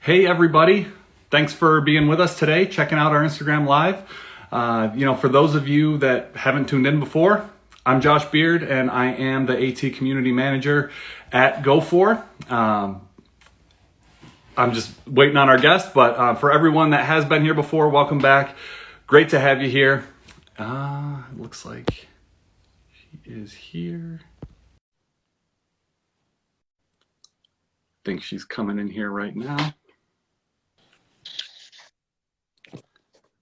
Hey everybody, thanks for being with us today, checking out our Instagram Live. For those of you that haven't tuned in before, I'm Josh Beard and I am the AT Community Manager at Go4. I'm just waiting on our guest, but for everyone that has been here before, welcome back. Great to have you here. It looks like she is here. I think she's coming in here right now.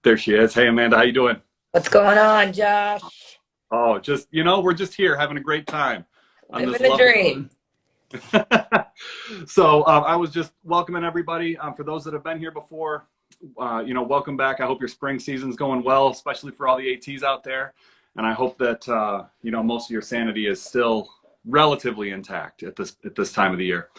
There she is. Hey Amanda, how you doing? What's going on, Josh? Oh, we're just here having a great time on this Living the lovely. dream. So I was just welcoming everybody. For those that have been here before, welcome back. I hope your spring season's going well, especially for all the ATs out there. And I hope that most of your sanity is still relatively intact at this time of the year.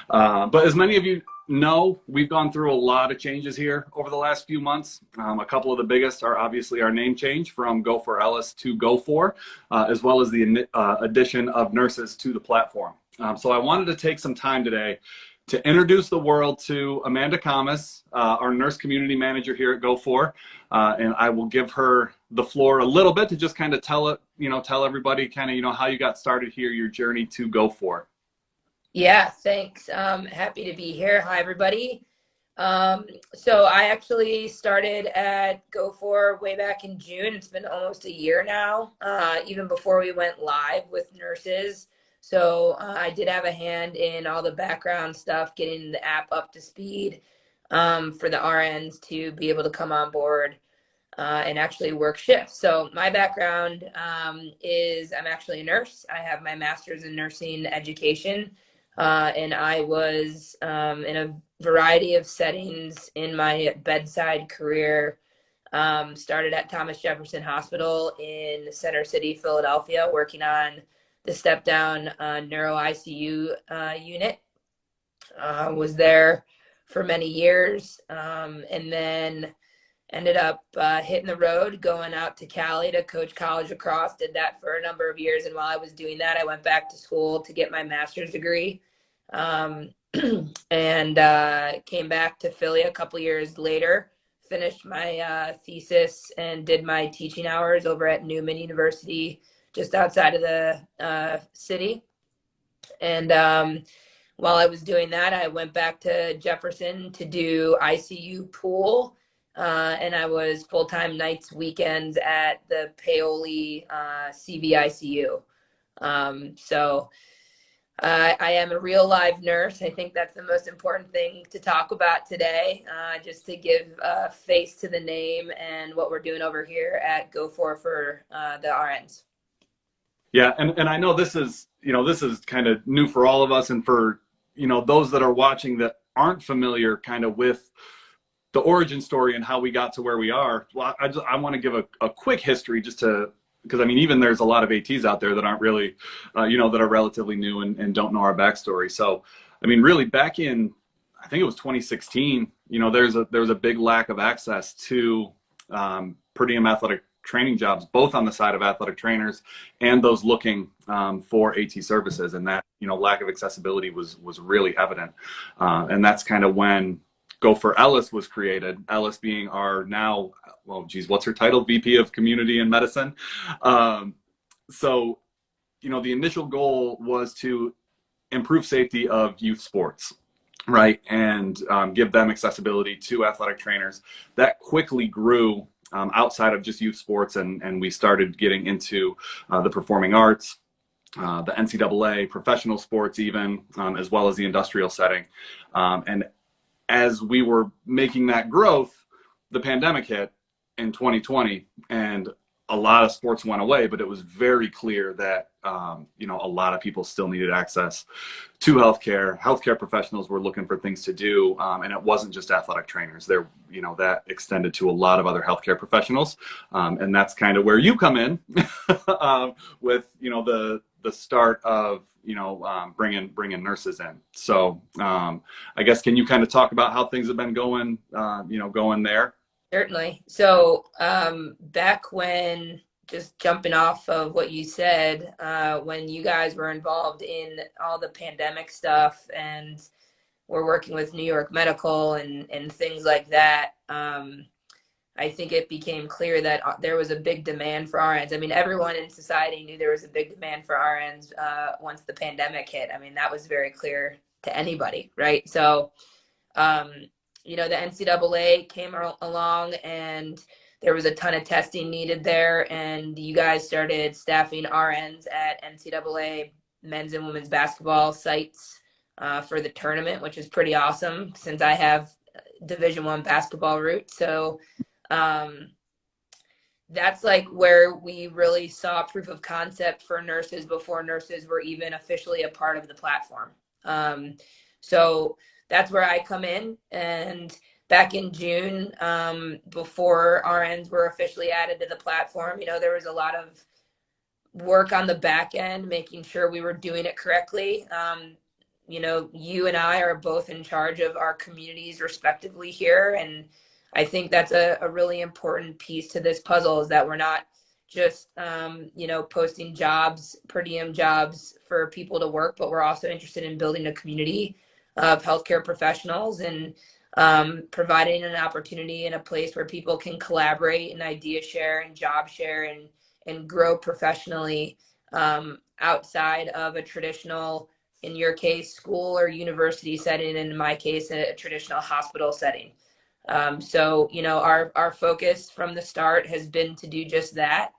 But as many of you know, we've gone through a lot of changes here over the last few months. A couple of the biggest are obviously our name change from Go4Ellis to Go4, as well as the addition of nurses to the platform. So I wanted to take some time today to introduce the world to Amanda Camas, our nurse community manager here at Go4, and I will give her the floor a little bit to just kind of tell everybody kind of how you got started here, your journey to Go4. Yeah, thanks. Happy to be here. Hi, everybody. So I actually started at Go4 way back in June. It's been almost a year now, even before we went live with nurses. So I did have a hand in all the background stuff, getting the app up to speed for the RNs to be able to come on board and actually work shifts. So my background is I'm actually a nurse. I have my master's in nursing education. And I was in a variety of settings in my bedside career. Started at Thomas Jefferson Hospital in Center City, Philadelphia, working on the step-down neuro ICU unit. Was there for many years, and then ended up hitting the road, going out to Cali to coach college lacrosse. Did that for a number of years, and while I was doing that, I went back to school to get my master's degree. And came back to Philly a couple years later, finished my thesis and did my teaching hours over at Newman University, just outside of the city. And while I was doing that, I went back to Jefferson to do ICU pool. And I was full-time nights, weekends at the Paoli CVICU. So I am a real live nurse. I think that's the most important thing to talk about today, just to give a face to the name and what we're doing over here at Go4 for the RNs. Yeah, and I know this is kind of new for all of us, and for those that are watching that aren't familiar kind of with the origin story and how we got to where we are. Well, I want to give a quick history just to, because I mean, even there's a lot of ATs out there that aren't really, that are relatively new and don't know our backstory. So, I mean, really back in, I think it was 2016, there was a big lack of access to per diem athletic training jobs, both on the side of athletic trainers and those looking for AT services. And that, lack of accessibility was really evident. And that's kind of when Go4Ellis was created. Ellis being our now, what's her title? VP of Community and Medicine. So, the initial goal was to improve safety of youth sports, right? And give them accessibility to athletic trainers. That quickly grew outside of just youth sports, and we started getting into the performing arts, the NCAA, professional sports even, as well as the industrial setting. And as we were making that growth, the pandemic hit in 2020, and a lot of sports went away, but it was very clear that, a lot of people still needed access to healthcare. Healthcare professionals were looking for things to do, and it wasn't just athletic trainers. That extended to a lot of other healthcare professionals, and that's kind of where you come in with, the start of bringing nurses in. So I guess, can you kind of talk about how things have been going there? Certainly. So back when, just jumping off of what you said, when you guys were involved in all the pandemic stuff and we're working with New York Medical and things like that. I think it became clear that there was a big demand for RNs. I mean, everyone in society knew there was a big demand for RNs once the pandemic hit. I mean, that was very clear to anybody, right? So, you know, the NCAA came along and there was a ton of testing needed there. And you guys started staffing RNs at NCAA men's and women's basketball sites for the tournament, which is pretty awesome since I have Division I basketball roots. So, that's like where we really saw proof of concept for nurses before nurses were even officially a part of the platform. So that's where I come in. And back in June, before RNs were officially added to the platform, you know, there was a lot of work on the back end, making sure we were doing it correctly. You know, you and I are both in charge of our communities respectively here. And I think that's a really important piece to this puzzle, is that we're not just, you know, posting jobs, per diem jobs for people to work, but we're also interested in building a community of healthcare professionals and providing an opportunity and a place where people can collaborate and idea share and job share and grow professionally outside of a traditional, in your case, school or university setting, and in my case, a traditional hospital setting. So, you know, our focus from the start has been to do just that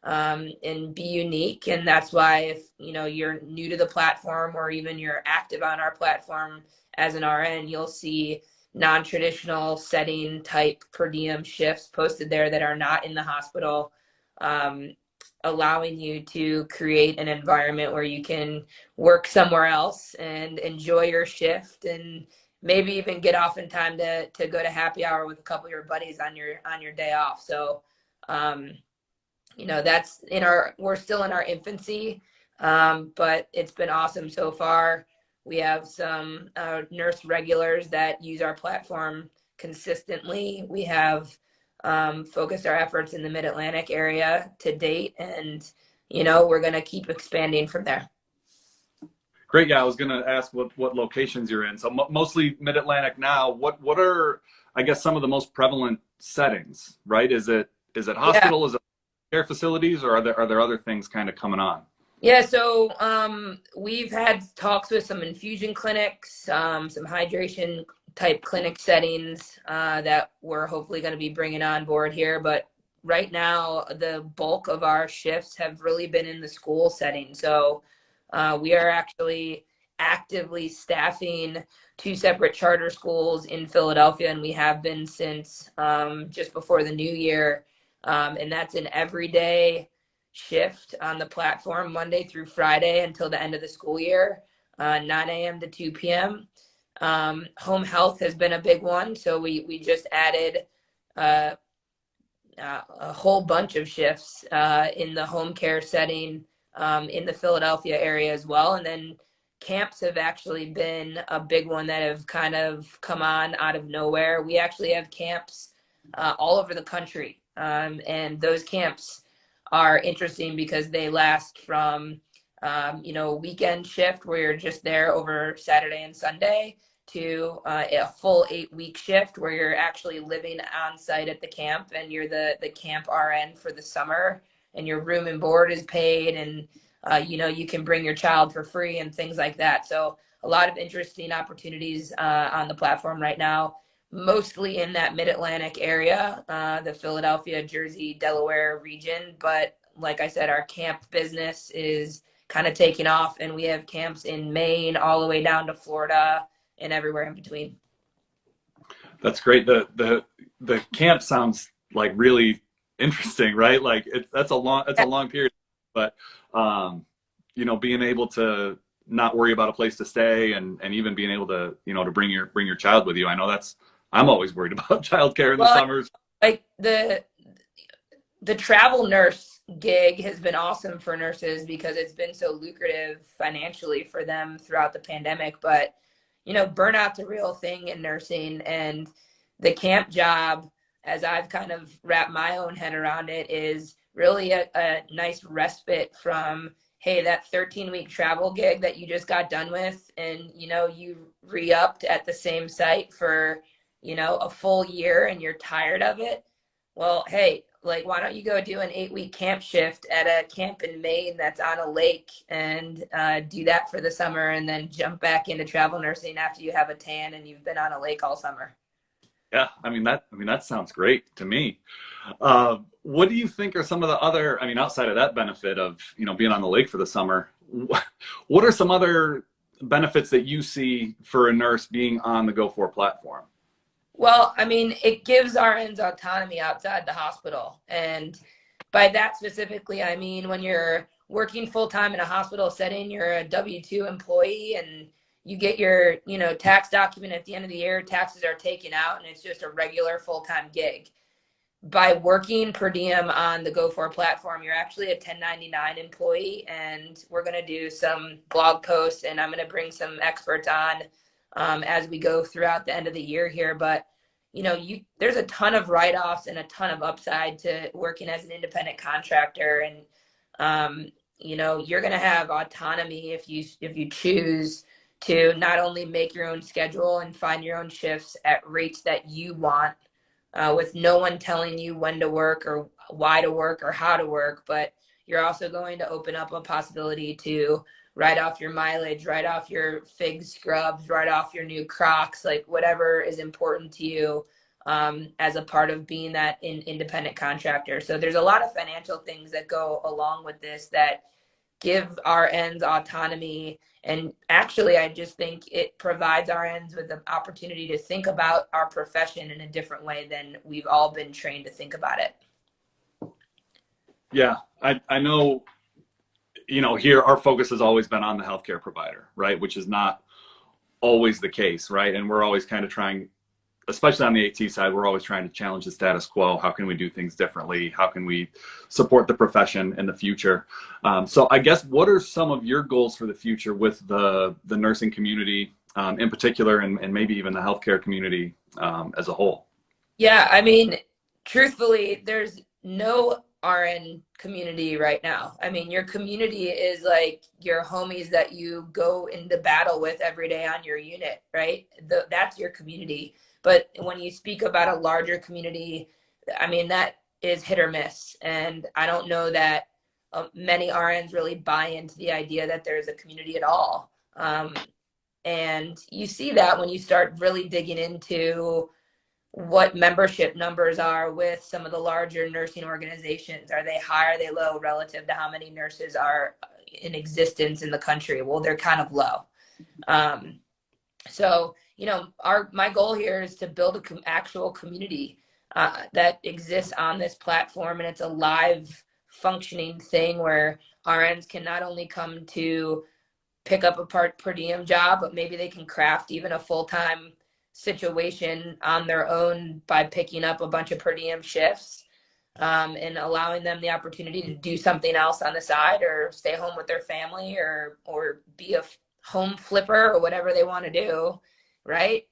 and be unique. And that's why if, you know, you're new to the platform or even you're active on our platform as an RN, you'll see non-traditional setting type per diem shifts posted there that are not in the hospital, allowing you to create an environment where you can work somewhere else and enjoy your shift and maybe even get off in time to go to happy hour with a couple of your buddies on your day off. So, you know, that's we're still in our infancy, but it's been awesome so far. We have some nurse regulars that use our platform consistently. We have focused our efforts in the Mid-Atlantic area to date, and, you know, we're going to keep expanding from there. Great. Yeah, I was going to ask what locations you're in. So mostly Mid-Atlantic now. What are, I guess, some of the most prevalent settings, right? Is it hospital? Yeah. Is it care facilities, or are there other things kind of coming on? Yeah, so we've had talks with some infusion clinics, some hydration type clinic settings that we're hopefully going to be bringing on board here. But right now, the bulk of our shifts have really been in the school setting. So we are actually actively staffing 2 separate charter schools in Philadelphia, and we have been since just before the new year. And that's an everyday shift on the platform, Monday through Friday until the end of the school year, 9 a.m. to 2 p.m. Home health has been a big one. So we just added a whole bunch of shifts in the home care setting in the Philadelphia area as well. And then camps have actually been a big one that have kind of come on out of nowhere. We actually have camps all over the country. And those camps are interesting because they last from, you know, weekend shift where you're just there over Saturday and Sunday to a full 8-week shift where you're actually living on site at the camp and you're the camp RN for the summer, and your room and board is paid, and you know, you can bring your child for free and things like that. So a lot of interesting opportunities on the platform right now, mostly in that Mid-Atlantic area, the Philadelphia, Jersey, Delaware region. But like I said, our camp business is kind of taking off, and we have camps in Maine all the way down to Florida and everywhere in between. That's great. The camp sounds like really interesting, right? Like that's a long period, but you know, being able to not worry about a place to stay and even being able to, you know, to bring your child with you. I know I'm always worried about childcare in the summers. Like the travel nurse gig has been awesome for nurses because it's been so lucrative financially for them throughout the pandemic. But, you know, burnout's a real thing in nursing, and the camp job, as I've kind of wrapped my own head around it, is really a nice respite from, hey, that 13-week travel gig that you just got done with, and you re-upped at the same site for a full year and you're tired of it. Well, hey, like, why don't you go do an 8-week camp shift at a camp in Maine that's on a lake, and do that for the summer, and then jump back into travel nursing after you have a tan and you've been on a lake all summer. Yeah, that sounds great to me. What do you think are some of the other, outside of that benefit of, being on the lake for the summer, what are some other benefits that you see for a nurse being on the Go4 platform? Well, it gives RNs autonomy outside the hospital. And by that specifically, I mean, when you're working full time in a hospital setting, you're a W-2 employee and you get your, tax document at the end of the year, taxes are taken out, and it's just a regular full-time gig. By working per diem on the Go4 platform, you're actually a 1099 employee, and we're going to do some blog posts, and I'm going to bring some experts on as we go throughout the end of the year here. But there's a ton of write-offs and a ton of upside to working as an independent contractor, and you're going to have autonomy if you choose to not only make your own schedule and find your own shifts at rates that you want, with no one telling you when to work or why to work or how to work, but you're also going to open up a possibility to write off your mileage, write off your fig scrubs, write off your new Crocs, like whatever is important to you, as a part of being that independent contractor. So there's a lot of financial things that go along with this that give RNs autonomy. And actually, I just think it provides RNs with the opportunity to think about our profession in a different way than we've all been trained to think about it. Yeah, I know, here our focus has always been on the healthcare provider, right? Which is not always the case, right? And we're always kind of trying, especially on the AT side, we're always trying to challenge the status quo. How can we do things differently? How can we support the profession in the future? So I guess, what are some of your goals for the future with the nursing community in particular, and maybe even the healthcare community as a whole? Yeah, truthfully, there's no RN community right now. Your community is like your homies that you go into battle with every day on your unit, right? That's your community. But when you speak about a larger community, that is hit or miss. And I don't know that many RNs really buy into the idea that there's a community at all. And you see that when you start really digging into what membership numbers are with some of the larger nursing organizations. Are they high? Are they low relative to how many nurses are in existence in the country? Well, they're kind of low. So, my goal here is to build an actual community that exists on this platform, and it's a live functioning thing where RNs can not only come to pick up a per diem job, but maybe they can craft even a full-time situation on their own by picking up a bunch of per diem shifts, and allowing them the opportunity to do something else on the side, or stay home with their family, or be a home flipper, or whatever they want to do, right?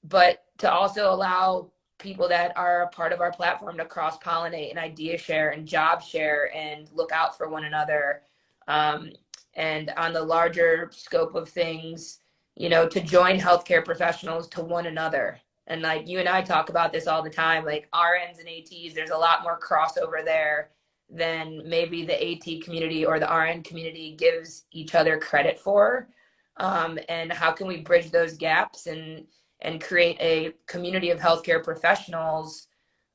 But to also allow people that are a part of our platform to cross-pollinate and idea share and job share and look out for one another. And on the larger scope of things, to join healthcare professionals to one another. And like you and I talk about this all the time, like RNs and ATs, there's a lot more crossover there than maybe the AT community or the RN community gives each other credit for. And how can we bridge those gaps and create a community of healthcare professionals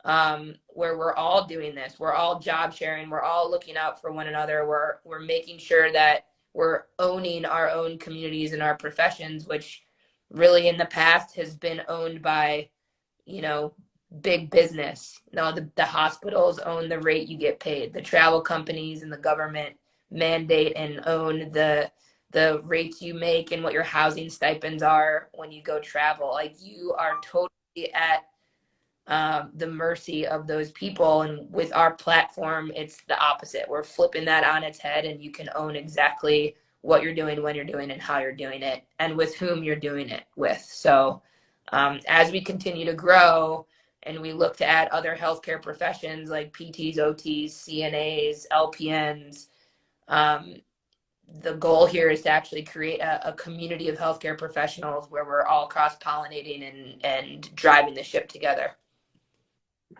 where we're all doing this, we're all job sharing, we're all looking out for one another, we're making sure that we're owning our own communities and our professions, which really in the past has been owned by, big business. No, the hospitals own the rate you get paid. The travel companies and the government mandate and own the rates you make and what your housing stipends are when you go travel. Like, you are totally at the mercy of those people. And with our platform, it's the opposite. We're flipping that on its head, and you can own exactly what you're doing, when you're doing it, how you're doing it, and with whom you're doing it with. So as we continue to grow and we look to add other healthcare professions like PTs, OTs, CNAs, LPNs, Um, the goal here is to actually create a community of healthcare professionals where we're all cross-pollinating and driving the ship together.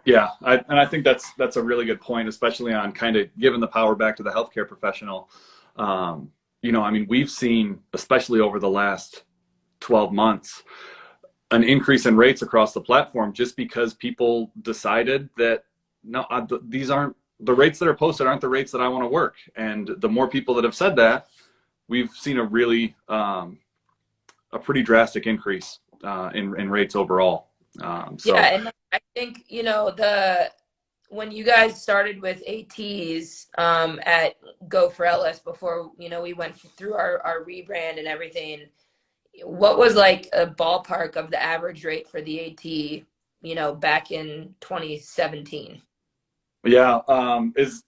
Yeah, I think that's a really good point, especially on kind of giving the power back to the healthcare professional. I mean, we've seen, especially over the last 12 months, an increase in rates across the platform just because people decided that no, these aren't the rates that are posted aren't the rates that I want to work. And the more people that have said that, we've seen a really a pretty drastic increase in rates overall. Yeah, and I think, when you guys started with ATs at Go for LS before, we went through our rebrand and everything, what was like a ballpark of the average rate for the AT, back in 2017? Yeah, is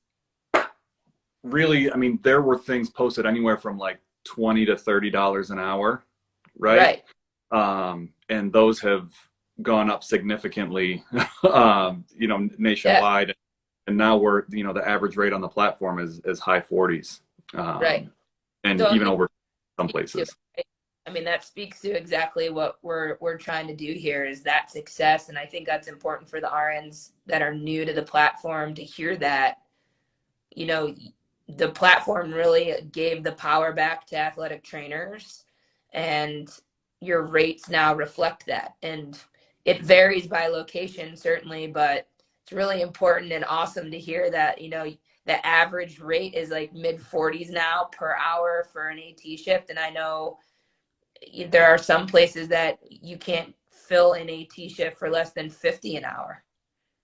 really, I mean, there were things posted anywhere from like $20 to $30 an hour, right? And those have gone up significantly, nationwide. Yeah. And now we're, the average rate on the platform is high 40s, right, and so, even over some places. I mean, that speaks to exactly what we're trying to do here, is that success. And I think that's important for the RNs that are new to the platform to hear that, the platform really gave the power back to athletic trainers, and your rates now reflect that. And it varies by location, certainly, but it's really important and awesome to hear that, the average rate is like mid 40s now per hour for an AT shift. And I know there are some places that you can't fill an AT shift for less than 50 an hour.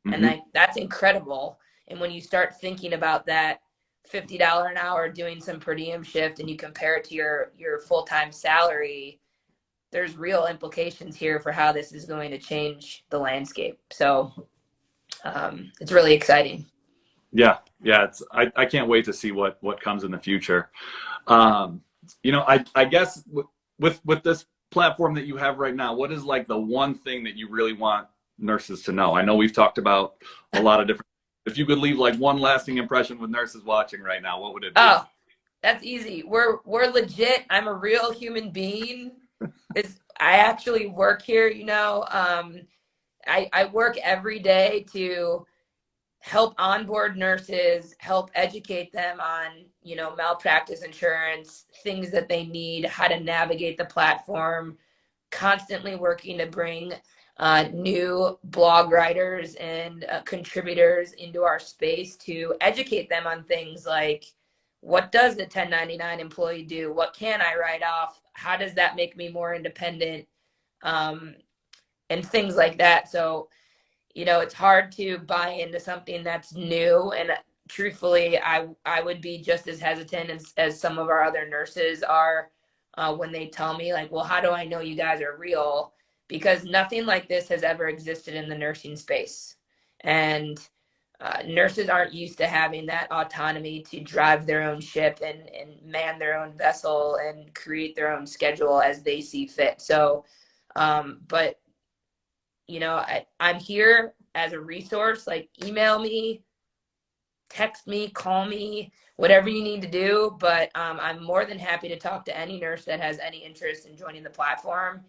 Mm-hmm. And that's incredible. And when you start thinking about that $50 an hour doing some per diem shift and you compare it to your full-time salary, there's real implications here for how this is going to change the landscape. So it's really exciting. Yeah. I can't wait to see what comes in the future. I guess with this platform that you have right now, what is like the one thing that you really want nurses to know? I know we've talked about a lot of different. If you could leave like one lasting impression with nurses watching right now, what would it be? Oh, that's easy. We're legit. I'm a real human being. I actually work here, I work every day to help onboard nurses, help educate them on, malpractice insurance, things that they need, how to navigate the platform, constantly working to bring new blog writers and contributors into our space to educate them on things like, what does the 1099 employee do? What can I write off? How does that make me more independent? And things like that. So, it's hard to buy into something that's new. And truthfully, I would be just as hesitant as some of our other nurses are when they tell me, like, well, how do I know you guys are real? Because nothing like this has ever existed in the nursing space. And nurses aren't used to having that autonomy to drive their own ship and man their own vessel and create their own schedule as they see fit. So, but, I'm here as a resource. Like, email me, text me, call me, whatever you need to do. But I'm more than happy to talk to any nurse that has any interest in joining the platform.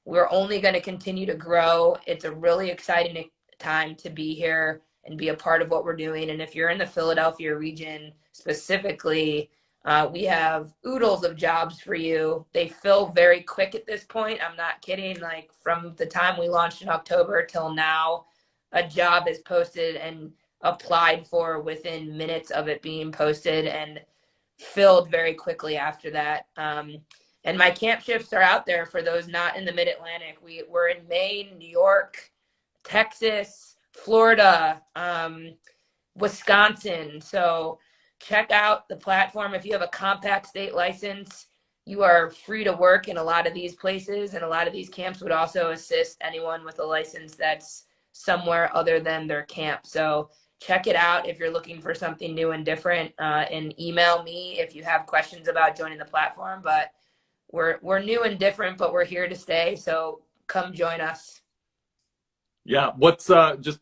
We're only going to continue to grow. It's a really exciting time to be here and be a part of what we're doing. And if you're in the Philadelphia region specifically, we have oodles of jobs for you. They fill very quick at this point. I'm not kidding. Like, from the time we launched in October till now, a job is posted and applied for within minutes of it being posted and filled very quickly after that. And my camp shifts are out there for those not in the Mid-Atlantic. We're in Maine, New York, Texas, Florida, Wisconsin. So check out the platform. If you have a compact state license, you are free to work in a lot of these places, and a lot of these camps would also assist anyone with a license that's somewhere other than their camp. So check it out if you're looking for something new and different, and email me if you have questions about joining the platform. But we're new and different, but we're here to stay. So come join us. Yeah. What's just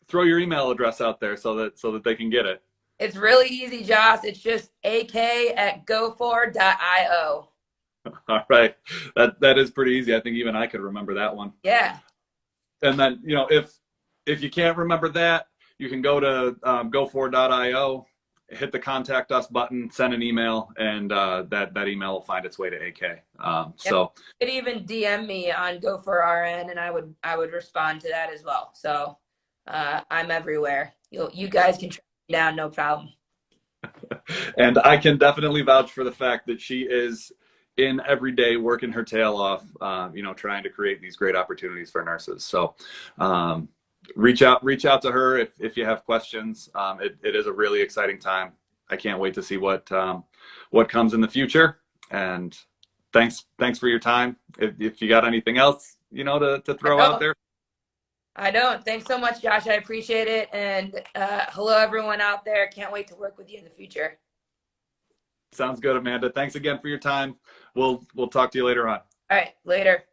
throw your email address out there so that they can get it. It's really easy, Josh. It's just ak@gofor.io. All right. That is pretty easy. I think even I could remember that one. Yeah. And then, if you can't remember that, you can go to gofor.io, hit the contact us button, send an email, and that email will find its way to AK. So you could even DM me on GoForRN, and I would respond to that as well. So I'm everywhere. You guys can track me down, no problem. and I can definitely vouch for the fact that she is in every day working her tail off, trying to create these great opportunities for nurses. So reach out to her if you have questions. It is a really exciting time. I can't wait to see what comes in the future. And thanks for your time. If you got anything else, to throw out there. I don't. Thanks so much, Josh. I appreciate it. And hello, everyone out there. Can't wait to work with you in the future. Sounds good, Amanda. Thanks again for your time. We'll talk to you later on. All right, later.